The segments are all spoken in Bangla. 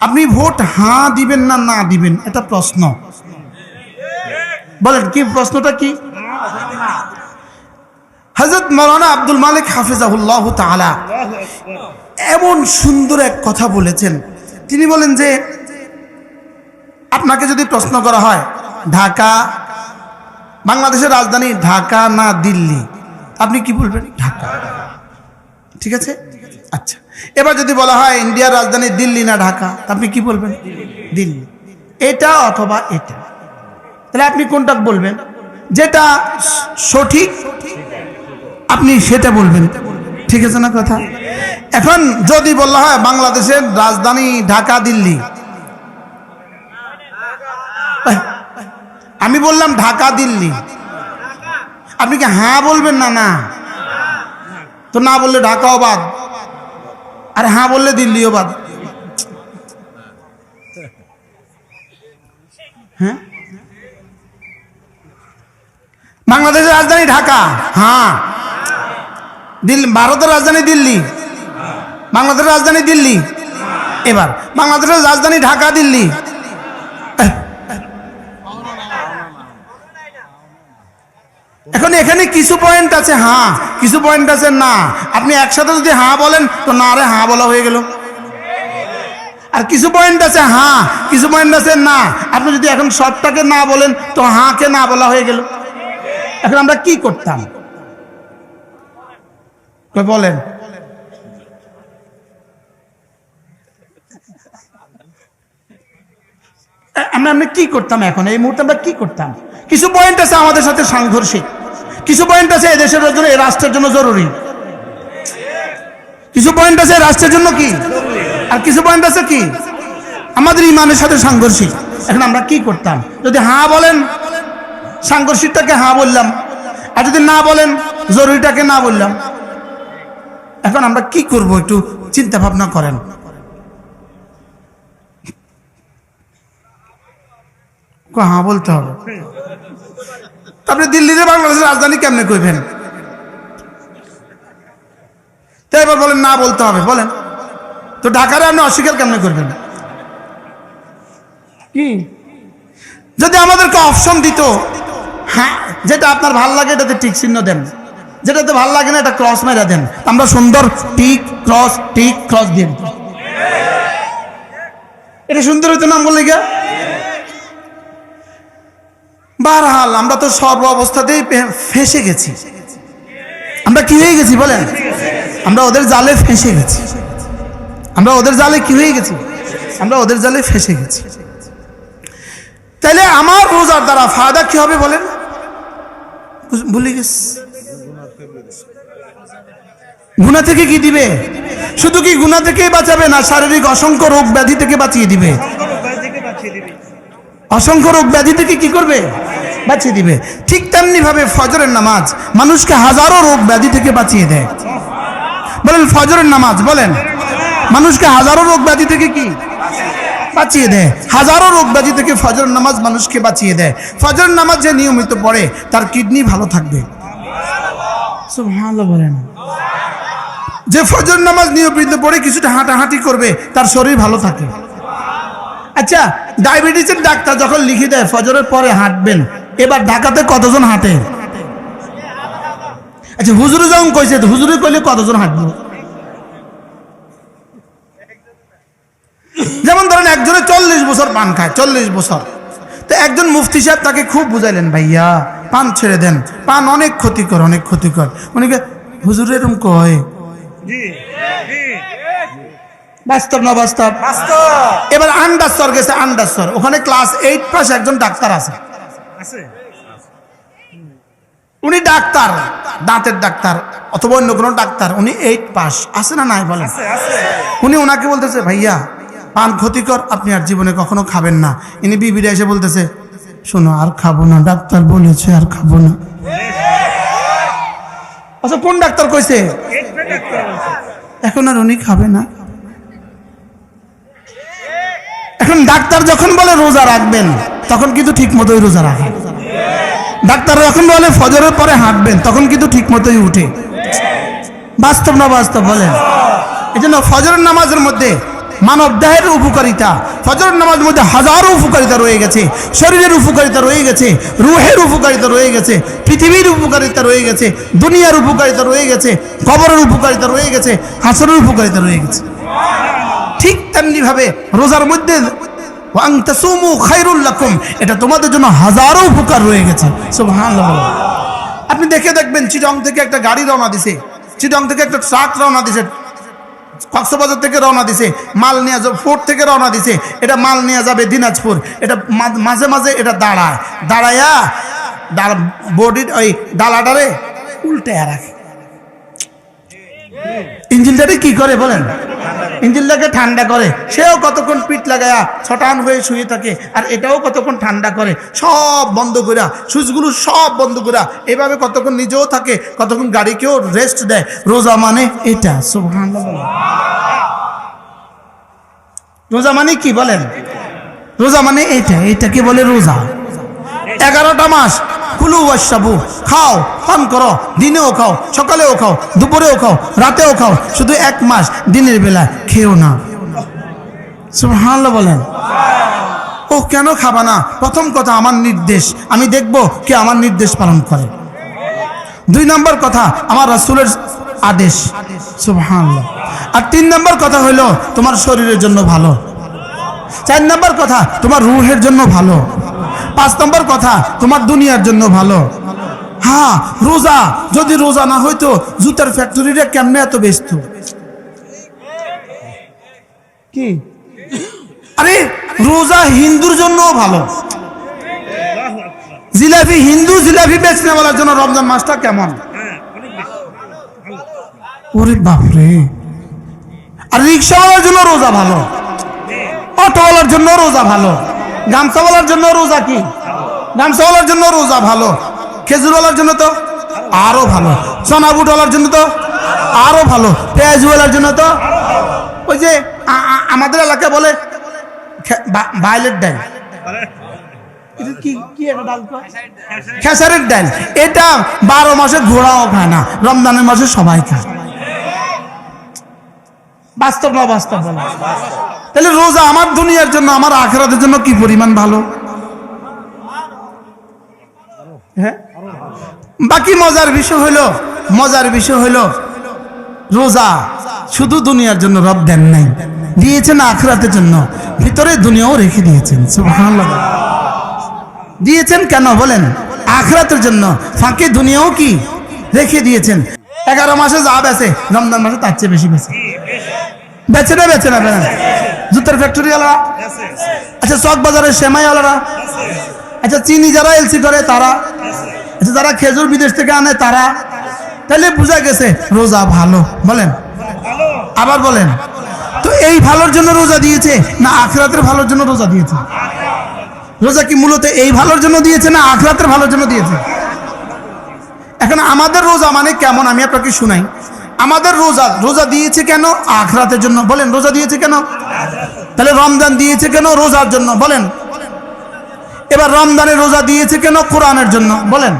আপনি ভোট হ্যাঁ দিবেন না না দিবেন, এটা প্রশ্ন। বলেন কি প্রশ্নটা কি? হযরত মাওলানা আব্দুল মালিক হাফিজাহুল্লাহ তাআলা এমন সুন্দর এক কথা বলেছেন। তিনি বলেন যে আপনাকে যদি প্রশ্ন করা হয় ঢাকা, বাংলাদেশের রাজধানী ঢাকা না দিল্লি, আপনি কি বলবেন? ঢাকা। ঠিক আছে, আচ্ছা। এবার যদি বলা হয় ইন্ডিয়ার রাজধানী দিল্লি না ঢাকা, আপনি কি বলবেন? দিল্লি। এটা অথবা এটা, তাহলে আপনি কোনটা বলবেন? যেটা সঠিক আপনি সেটা বলবেন। ঠিক আছে না কথা? এখন যদি বলা হয় বাংলাদেশের রাজধানী ঢাকা দিল্লি, আমি বললাম ঢাকা দিল্লি, আপনি কি হ্যাঁ বলবেন না না? তো না বললে ঢাকাও বাদ, আর হ্যাঁ বললে দিল্লিও বাদ। হ্যাঁ, বাংলাদেশের রাজধানী ঢাকা, হ্যাঁ। দিল্লি, ভারতের রাজধানী দিল্লি, বাংলাদেশের রাজধানী দিল্লি। এবার বাংলাদেশের রাজধানী ঢাকা দিল্লি, এখন এখানে কিছু পয়েন্ট আছে হ্যাঁ, কিছু পয়েন্ট আছে না। আপনি একসাথে যদি হ্যাঁ বলেন তো না রে হ্যাঁ বলা হয়ে গেল। আর কিছু পয়েন্ট আছে হ্যাঁ, কিছু পয়েন্ট আছে না। আপনি যদি এখন সবটাকে না বলেন তো হাঁকে না বলা হয়ে গেল। এখন আমরা কি করতাম বলেন? আমরা কি করতাম এখন এই মুহূর্তে? আমরা কি করতাম? কিছু পয়েন্ট আছে আমাদের সাথে সাংঘর্ষিক, কিছু পয়েন্ট আছে এই দেশের জন্য, এই রাষ্ট্রের জন্য জরুরি, কিছু পয়েন্ট আছে রাষ্ট্রের জন্য কি, আর কিছু পয়েন্ট আছে কি আমাদের ইমানের সাথে সাংঘর্ষিক। এখন আমরা কি করতাম? যদি হ্যাঁ বলেন সাংঘর্ষিকটাকে হ্যাঁ বললাম, আর যদি না বলেন জরুরিটাকে না বললাম। এখন আমরা কি করব একটু চিন্তা ভাবনা করেন। হ্যাঁ বলতে হবে। আপনি দিল্লিতে বাংলাদেশের রাজধানী কেমনে কইবেন? তো এবার বলেন না বলতে হবে, বলেন তো ঢাকারে আপনি অস্বীকার কেমনে করবেন? কি যদি আমাদেরকে অপশন দিত, হ্যাঁ যেটা আপনার ভাল লাগে এটাতে টিক চিহ্ন দেন, যেটাতে ভাল লাগে না এটা ক্রস মেরা দেন, আমরা সুন্দর টিক ক্রস দিন। এটা সুন্দর হইতো নাম বললে গিয়া। বারহাল আমরা তো সর্ব অবস্থাতেই ফেঁসে গেছি। আমরা কি হয়ে গেছি বলেন? আমরা ওদের জালে ফেঁসে গেছি। আমরা ওদের জালে কি হয়ে গেছি? আমরা ওদের জালে ফেঁসে গেছি। তাইলে আমার রোজার দ্বারা ফায়দা কি হবে বলেন? ভুলে গেছি। গুনাহ থেকে কি দিবে? শুধু কি গুনাহ থেকেই বাঁচাবে না, শারীরিক অসংখ্য রোগ ব্যাধি থেকে বাঁচিয়ে দিবে। অসংখ্য রোগ ব্যাধি থেকে কি করবে? বাঁচিয়ে দিবে। ঠিক তেমনি ভাবে ফজরের নামাজ মানুষকে হাজারো রোগ ব্যাধি থেকে বাঁচিয়ে দেয়। বলেন ফজরের নামাজ, বলেন মানুষকে হাজারো রোগ ব্যাধি থেকে কি বাঁচিয়ে দেয়? হাজারো রোগ ব্যাধি থেকে ফজরের নামাজ মানুষকে বাঁচিয়ে দেয়। ফজরের নামাজ যে নিয়মিত পড়ে তার কিডনি ভালো থাকবে। সুবহানাল্লাহ বলেন। যে ফজর নামাজ নিয়মিত পড়ে কিছুটা হাঁটাহাঁটি করবে তার শরীর ভালো থাকে। আচ্ছা, ডায়াবেটিসের ডাক্তার যখন লিখে দেয় ফজরের পরে হাঁটবেন, এবার ঢাকাতে কতজন হাঁটে? আচ্ছা হুজুরে যখন কইছে, হুজুরে কইলে কতজন হাঁটবে? যেমন ধরেন একজনে 40 বছর পান খায়, 40 বছর। তো একজন মুফতি সাহেব তাকে খুব বুঝাইলেন, ভাইয়া পান ছেড়ে দেন, পান অনেক ক্ষতিকর, অনেক ক্ষতিকর। উনি হুজুর এরকম কয়? বাস্তব না বাস্তব? এবার আন্ডারসর গেছে, আন্ডারসর, ওখানে ক্লাস 8 পাস একজন ডাক্তার আছে। উনি ডাক্তার, দাঁতের ডাক্তার অথবা অন্য কোনো ডাক্তার, উনি 8 পাস আছে না নাই বলেন? উনি ওনাকে বলতেছে, ভাইয়া পান ক্ষতিকর, আপনি আর জীবনে কখনো খাবেন না। ইনি বিবিরা এসে বলতেছে, শোনো আর খাবো না, ডাক্তার বলেছে আর খাবো না। আচ্ছা কোন ডাক্তার কইছে? এখন আর উনি খাবে না। এখন ডাক্তার যখন বলে রোজা রাখবেন তখন কিন্তু ঠিক মতোই রোজা রাখেন। ডাক্তার যখন বলে ফজরের পরে হাঁটবেন তখন কিন্তু ঠিক মতোই উঠে। বাস্তব না বাস্তব বলেন? এই জন্য ফজরের নামাজের মধ্যে মানব দেহের উপকারিতা, ফজরের নামাজের মধ্যে হাজারো উপকারিতা রয়ে গেছে, শরীরের উপকারিতা রয়ে গেছে, রুহের উপকারিতা রয়ে গেছে, পৃথিবীর উপকারিতা রয়ে গেছে, দুনিয়ার উপকারিতা রয়ে গেছে, কবরের উপকারিতা রয়ে গেছে, হাসরের উপকারিতা রয়ে গেছে। ঠিক তেমনিভাবে রোজার মধ্যে ওয়াং তাসুমু খায়রুল লাকুম, এটা তোমাদের জন্য হাজারো উপকার রয়ে গেছে। সুবহানাল্লাহ। আপনি দেখে দেখবেন, চিটং থেকে একটা গাড়ি রওনা দিছে, চিটং থেকে একটা ট্রাক রওনা দিছে, কক্সবাজার থেকে রওনা দিছে, মাল নিয়ে যাবে, ফোর্ট থেকে রওনা দিছে, এটা মাল নিয়ে যাবে দিনাজপুর। এটা মাঝে মাঝে এটা দাঁড়ায়া বডির ওই ডালাটারে উল্টায় রাখে। ইঞ্জিনটারে কি করে বলেন? ইঞ্জিনটাকে ঠান্ডা করে। সেও কতক্ষণ পিঠ লাগায়া ছটান হয়ে শুয়ে থাকে, আর এটাও কতক্ষণ ঠান্ডা করে, সব বন্ধ করা, সুইচগুলো সব বন্ধ করা, এভাবে কতক্ষণ নিজেও থাকে, কতক্ষণ গাড়িকেও রেস্ট দেয়। রোজা মানে এটা। সুবহানাল্লাহ। রোজা মানে কি বলেন? রোজা মানে এটা, এটাকে বলে রোজা। 11টা মাস কুলু ওয়াশরাবু, খাও পান করো, দিনেও খাও, সকালেও খাও, দুপুরেও খাও, রাতেও খাও, শুধু 1 মাস দিনের বেলা খেও না। সুবহানাল্লাহ বলেন। ও কেন খাবা না? প্রথম কথা, আমার নির্দেশ, আমি দেখব কে আমার নির্দেশ পালন করে। 2 নম্বর কথা, আমার রাসূলের আদেশ। সুবহানাল্লাহ। আর 3 নম্বর কথা হলো তোমার শরীরের জন্য ভালো। 4 নম্বর কথা, তোমার রূহের জন্য ভালো। 5 নম্বর কথা, তোমার দুনিয়ার জন্য ভালো। হ্যাঁ, রোজা যদি রোজা না হইতো, জুতার ফ্যাক্টরিটা কেমনে এত ব্যস্ত? কি আরে, রোজা হিন্দুর জন্য ভালো। জিলাপি, হিন্দু জিলাপি বেচনে বলার জন্য রমজান মাসটা কেমন? ওরে বাপরে। আর রিক্সাওয়ালার জন্য রোজা ভালো, অটোওয়ালার জন্য রোজা ভালো, গামছাওয়ালার জন্য রোজা কি? গামছাওয়ালার জন্য রোজা ভালো, খেজুরওয়ালার জন্য তো আরো ভালো, চনা বুটওয়ালার জন্য তো আরো ভালো, পেঁয়াজওয়ালার জন্য তো ওই যে আমাদের এলাকায় বলে ভায়োলেট ডাল, খেসারের ডাল। এটা 12 মাসে ঘোড়াও খায় না, রমজানের মাসে সবাই খায়। বাস্তব না বাস্তব বলা? তাহলে রোজা আমার দুনিয়ার জন্য, আমার আখিরাতের জন্য কি পরিমাণ ভালো। হ্যাঁ, বাকি মজার বিষয় হলো রোজা শুধু দুনিয়ার জন্য রব দেন নাই, দিয়েছেন আখিরাতের জন্য, ভিতরে দুনিয়াও রেখে দিয়েছেন। সুবহানাল্লাহ। দিয়েছেন কেন বলেন? আখিরাতের জন্য, ফাঁকে দুনিয়াও কি রেখে দিয়েছেন। 11 মাসে যা বেচে, রমজান মাসে তার চেয়ে বেশি বেচে না বেচে না? জুতার ফ্যাক্টরিওয়ালা, আচ্ছা চক বাজারের সেমাইওয়ালারা, আচ্ছা চিনি যারা এলসি করে তারা, আচ্ছা যারা খেজুর বিদেশ থেকে আনে তারা। তাহলে বোঝা গেছে রোজা ভালো। বলেন, আবার বলেন তো, এই ভালোর জন্য রোজা দিয়েছে না আখিরাতের ভালোর জন্য রোজা দিয়েছে? রোজা কি মূলত এই ভালোর জন্য দিয়েছে না আখিরাতের ভালোর জন্য দিয়েছে? এখন আমাদের রোজা মানে কেমন আমি আপনাকে শুনাই। আমাদের রোজা দিয়েছে কেন? আখিরাতের জন্য। বলেন, রোজা দিয়েছে কেন? তাহলে রমজান দিয়েছে কেন? রোজার জন্য। বলেন, এবার রমজানের রোজা দিয়েছে কেন? কোরআনের জন্য। বলেন,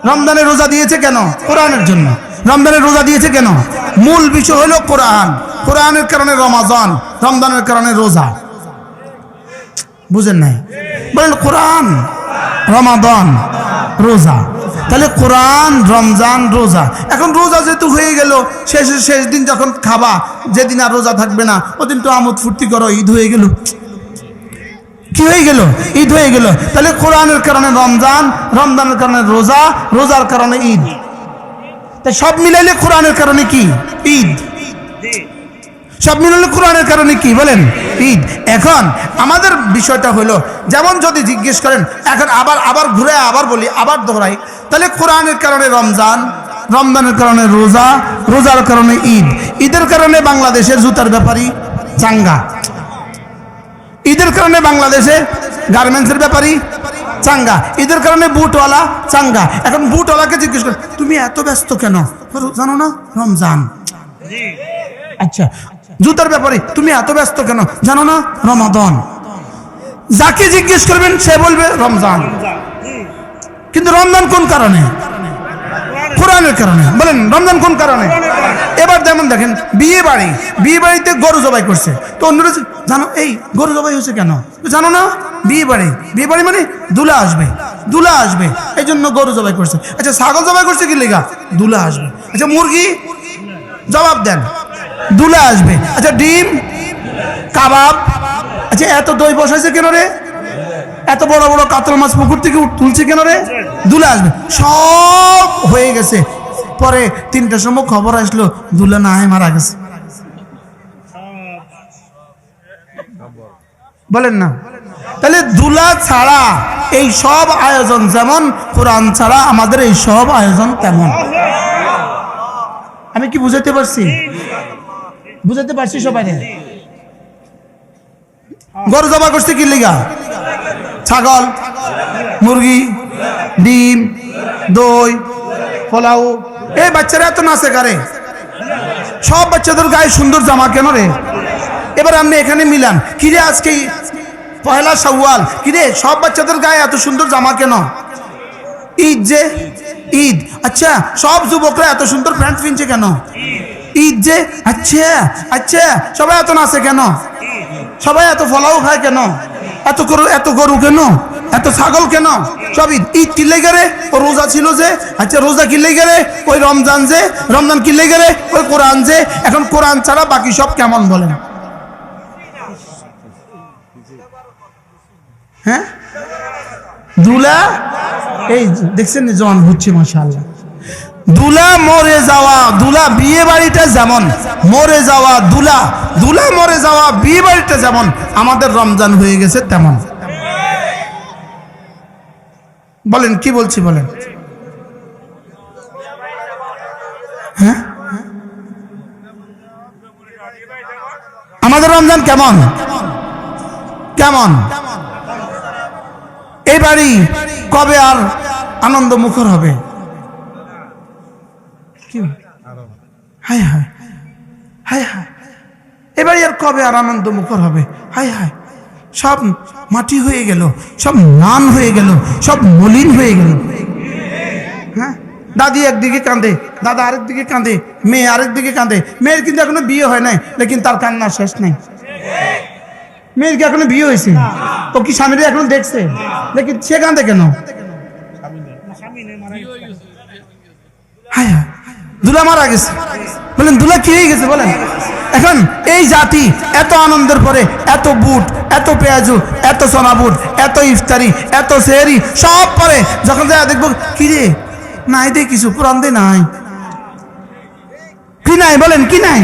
রমজানের রোজা দিয়েছে কেন? কোরআনের জন্য। রমজানের রোজা দিয়েছে কেন? মূল বিষয় হলো কোরআন। কোরআনের কারণে রমাজান, রমজানের কারণে রোজা। বুঝেন নাই? বলেন, কোরআন, রমাদান, রোজা। তাহলে কোরআন, রমজান, রোজা। এখন রোজা যেহেতু হয়ে গেল, শেষ দিন যখন খাবা, যেদিন আর রোজা থাকবে না, ওদিন তো আমোদ ফুর্তি করো, ঈদ হয়ে গেল। কি হয়ে গেল? ঈদ হয়ে গেল। তাহলে কোরআনের কারণে রমজান, রমজানের কারণে রোজা, রোজার কারণে ঈদ। তাই সব মিলাইলে কোরআনের কারণে কি? ঈদ। সব মিলাইলে কোরআনের কারণে কি? বলেন, ঈদ। এখন আমাদের বিষয়টা হলো, যেমন যদি জিজ্ঞেস করেন, এখন আবার ঘুরে আবার বলি, আবার দোহরাই, তাহলে কোরআনের কারণে রমজান, রমজানের কারণে রোজা, রোজার কারণে ঈদ। ঈদের কারণে বাংলাদেশের জুতার ব্যাপারী চাঙ্গা, ঈদের কারণে বাংলাদেশে গার্মেন্টসের ব্যাপারী চাঙ্গা, ঈদের কারণে বুটওয়ালা চাঙ্গা। এখন বুটওয়ালাকে জিজ্ঞেস করেন, তুমি এত ব্যস্ত কেন? জানো না রমজান। আচ্ছা, জুতার ব্যাপারে তুমি এত ব্যস্ত কেন? জানো না রমাদান। যাকে জিজ্ঞেস করবেন সে বলবে রমজান। কিন্তু রমজান কোন কারণে? কোরআনের কারণে। বলেন রমজান কোন কারণে? এবার যেমন দেখেন বিয়ে বাড়িতে গরু জবাই করছে, তো অন্যরা জানো এই গরু জবাই হয়েছে কেন? জানো না? বিয়ে বাড়ি মানে দুলা আসবে এই জন্য গরু জবাই করছে। আচ্ছা ছাগল জবাই করছে কি লেগা? দুলা আসবে। আচ্ছা মুরগি, জবাব দেন, দুলা আসবে। আচ্ছা ডিম, কাবাব, আচ্ছা এত দই বসাইছে কেন রে? এত বড় বড় কাতল মাছ পুকুর থেকে তুলছে কেন রে? দুলা আসবে। সব হয়ে গেছে, পরে 3টার সময় খবর আসলো দুলা না মারা গেছে। বলেন না? তাহলে দুলা ছাড়া এই সব আয়োজন যেমন, কোরআন ছাড়া আমাদের এই সব আয়োজন তেমন। আমি কি বুঝাতে পারছি সবাই? গরু জবাই করছে কি লিগা? ছাগল, মুরগি, ডিম, দই, পোলাও। এই বাচ্চারা এত নাচে কারে? সব বাচ্চাদের গায়ে সুন্দর জামা কেন রে? এবার আপনি এখানে মিলান, কিরে আজকে পয়লা শাওয়াল, কিরে সব বাচ্চাদের গায়ে এত সুন্দর জামা কেন? ঈদ যে ঈদ, আচ্ছা সব যুবকরা এত সুন্দর প্যান্ট কিনছে কেন? ঈদ যে, আচ্ছা সবাই এত নাচে কেন? সবাই এত ফলাও খায় কেন? এত গরু কেন? এত ছাগল কেন? সব ঈদ কিনলে গেলে ও রোজা ছিল যে, আচ্ছা রোজা কিনলে গেলে ওই রমজান কিনলে গেলে ওই কোরআন যে। এখন কোরআন ছাড়া বাকি সব কেমন বলেন? হ্যাঁ দুলা, এই দেখছেন জন বুঝছি মাশাআল্লাহ। দুলা মরে যাওয়া, দুলা বিয়ে বাড়িটা যেমন মরে যাওয়া, দুলা মরে যাওয়া বিয়ে বাড়িটা যেমন আমাদের রমজান হয়ে গেছে তেমন। বলেন কি বলছি বলেন? হ্যাঁ আমাদের রমজান কেমন এই বাড়ি কবে আর আনন্দ মুখর হবে? হায় হায় হায় হায়, এবারে আর কবে আর আনন্দ মুখর হবে? হায় হায়, সব মাটি হয়ে গেল, সব ম্লান হয়ে গেল, সব মলিন হয়ে গেল। হ্যাঁ দাদি একদিকে কাঁদে, দাদা আরেক দিকে কাঁদে, মেয়ে আরেক দিকে কাঁদে। মেয়ের কিন্তু এখনো বিয়ে হয় নাই, লেকিন তার কান্না শেষ নেই। মেয়ের কি এখনো বিয়ে হয়েছে? ও কি স্বামীরা এখনো দেখছে? লেকিন সে কাঁদে কেন? হায় হায়, দুলা মারা গেছে। বলেন দুলা কি হয়ে গেছে বলেন? এখন এই জাতি এত আনন্দের পরে এত বুট, এত পেঁয়াজু, এত সোনা বুট, এত ইফতারি, এত সেহরি সব পরে যখন যায় দেখবো কি রে নাই দে কিছু, কোরআন দে নাই, কি নাই বলেন কি নাই?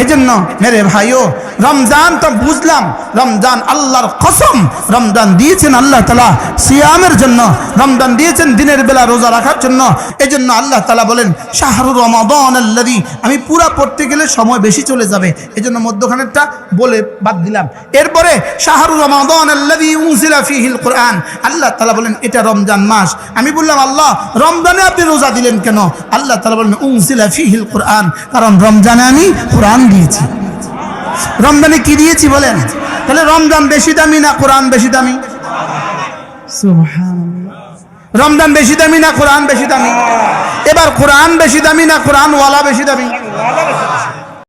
এই জন্য মেরে ভাইও রমজান তো বুঝলাম, রমজান আল্লাহর কসম, রমজান দিয়েছেন আল্লাহ তাআলা সিয়ামের জন্য, রমজান দিয়েছেন দিনের বেলা রোজা রাখার জন্য। এই জন্য আল্লাহ তাআলা বলেন শাহরু রমাদান আল্লাযী, আমি পুরা পড়তে গেলে সময় বেশি চলে যাবে, এই জন্য মধ্যখানেরটা বলে বাদ দিলাম। এরপরে শাহরু রমাদান আল্লাযী উনজিলা ফীহিল কুরআন, আল্লাহ তাআলা বলেন এটা রমজান মাস। আমি বললাম আল্লাহ রমজানে আপনি রোজা দিলেন কেন? আল্লাহ তাআলা বলেন উনজিলা ফীহিল কুরআন, কারণ রমজানে আমি কোরআন দিয়েছি। রমজানে কি দিয়েছি বলেন? তাহলে রমজান বেশি দামি না কোরআন বেশি দামি? সুবহানাল্লাহ, রমজান বেশি দামি না কোরআন বেশি দামি? এবার কোরআন বেশি দামি না কোরআন ওয়ালা বেশি দামি?